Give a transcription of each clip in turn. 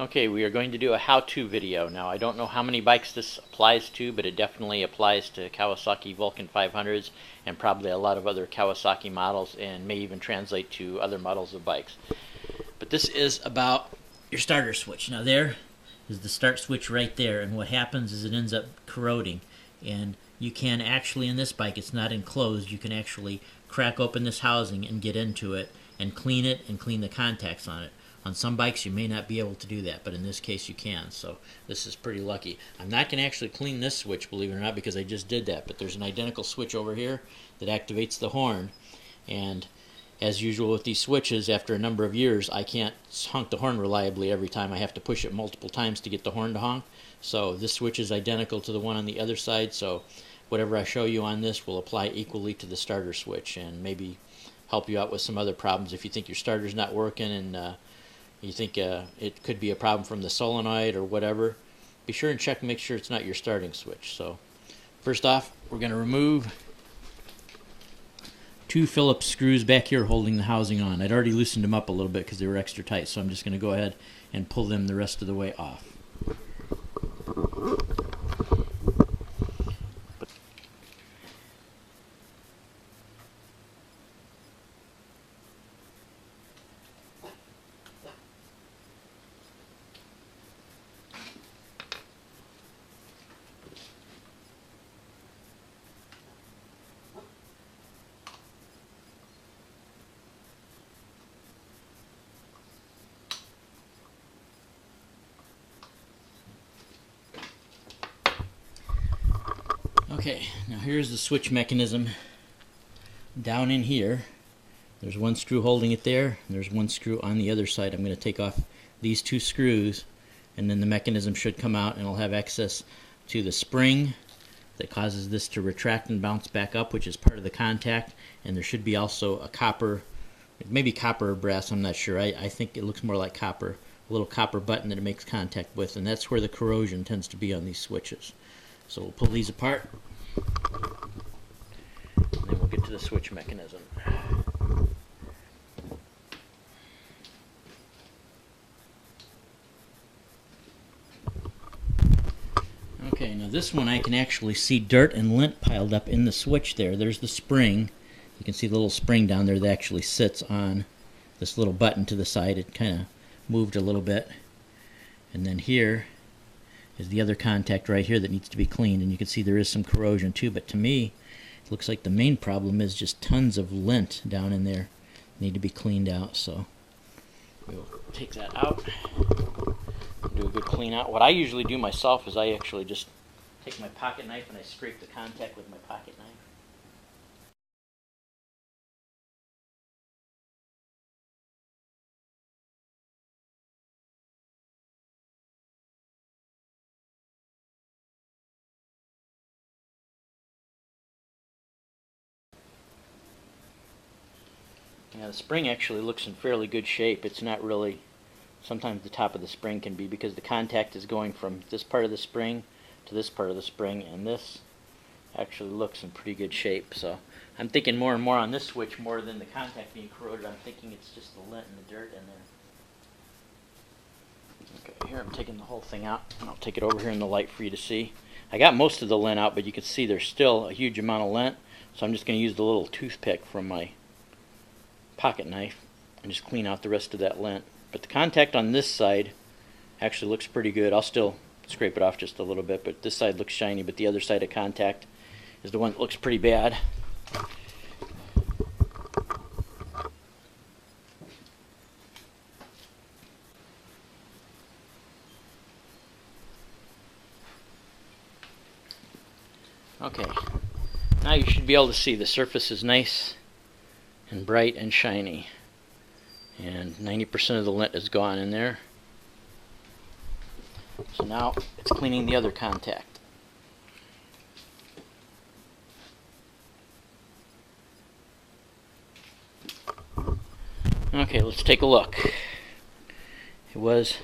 Okay, we are going to do a how-to video. Now, I don't know how many bikes this applies to, but it definitely applies to Kawasaki Vulcan 500s and probably a lot of other Kawasaki models, and may even translate to other models of bikes. But this is about your starter switch. Now there is the start switch right there, and what happens is it ends up corroding. And you can actually, in this bike, it's not enclosed, you can actually crack open this housing and get into it and clean it and clean the contacts on it. On some bikes you may not be able to do that, but in this case you can, so this is pretty lucky. I'm not going to actually clean this switch, believe it or not, because I just did that, but there's an identical switch over here that activates the horn, and as usual with these switches, after a number of years, I can't honk the horn reliably every time. I have to push it multiple times to get the horn to honk. So this switch is identical to the one on the other side, so whatever I show you on this will apply equally to the starter switch, and maybe help you out with some other problems if you think your starter's not working and you think it could be a problem from the solenoid or whatever. Be sure and check and make sure it's not your starting switch. So first off, we're going to remove two Phillips screws back here holding the housing on. I'd already loosened them up a little bit because they were extra tight, so I'm just going to go ahead and pull them the rest of the way off. Okay, now here's the switch mechanism down in here. There's one screw holding it there, and there's one screw on the other side. I'm going to take off these two screws, and then the mechanism should come out, and it'll have access to the spring that causes this to retract and bounce back up, which is part of the contact, and there should be also a copper, maybe copper or brass, I'm not sure. I think it looks more like copper, a little copper button that it makes contact with, and that's where the corrosion tends to be on these switches. So we'll pull these apart, and then we'll get to the switch mechanism. Okay, now this one I can actually see dirt and lint piled up in the switch there. There's the spring. You can see the little spring down there that actually sits on this little button to the side. It kind of moved a little bit. And then here is the other contact right here that needs to be cleaned, and you can see there is some corrosion too, but to me it looks like the main problem is just tons of lint down in there need to be cleaned out. So we'll take that out and do a good clean out. What I usually do myself is I actually just take my pocket knife and I scrape the contact with my pocket knife. Now the spring actually looks in fairly good shape. It's not really, sometimes the top of the spring can be, because the contact is going from this part of the spring to this part of the spring, and this actually looks in pretty good shape. So I'm thinking more and more on this switch, more than the contact being corroded. I'm thinking it's just the lint and the dirt in there. Okay, here I'm taking the whole thing out, and I'll take it over here in the light for you to see. I got most of the lint out, but you can see there's still a huge amount of lint, so I'm just going to use the little toothpick from my pocket knife and just clean out the rest of that lint. But the contact on this side actually looks pretty good. I'll still scrape it off just a little bit, but this side looks shiny, but the other side of contact is the one that looks pretty bad. Okay, now you should be able to see the surface is nice and bright and shiny, and 90% of the lint is gone in there. So now it's cleaning the other contact. Okay, let's take a look. It was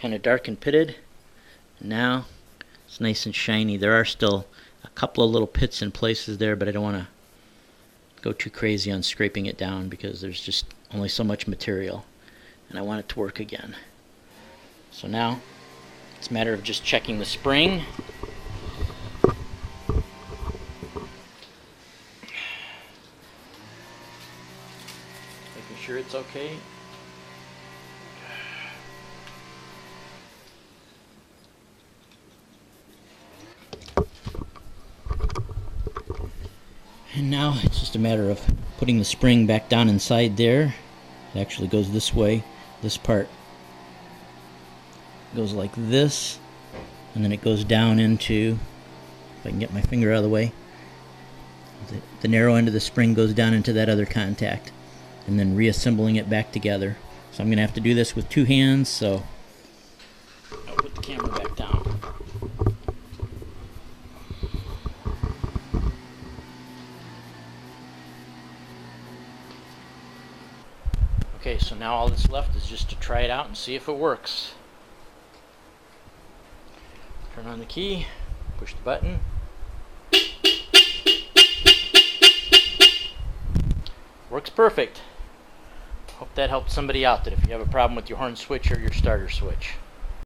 kind of dark and pitted, and now it's nice and shiny. There are still a couple of little pits in places there, but I don't want to go too crazy on scraping it down because there's just only so much material, and I want it to work again. So now it's a matter of just checking the spring. Making sure it's okay. And now it's just a matter of putting the spring back down inside there. It actually goes this way. This part goes like this, and then it goes down into, if I can get my finger out of the way, the narrow end of the spring goes down into that other contact, and then reassembling it back together. So I'm going to have to do this with 2 hands, so I'll put the camera back down. Okay, so now all that's left is just to try it out and see if it works. Turn on the key, push the button. Works perfect. Hope that helped somebody out, that if you have a problem with your horn switch or your starter switch.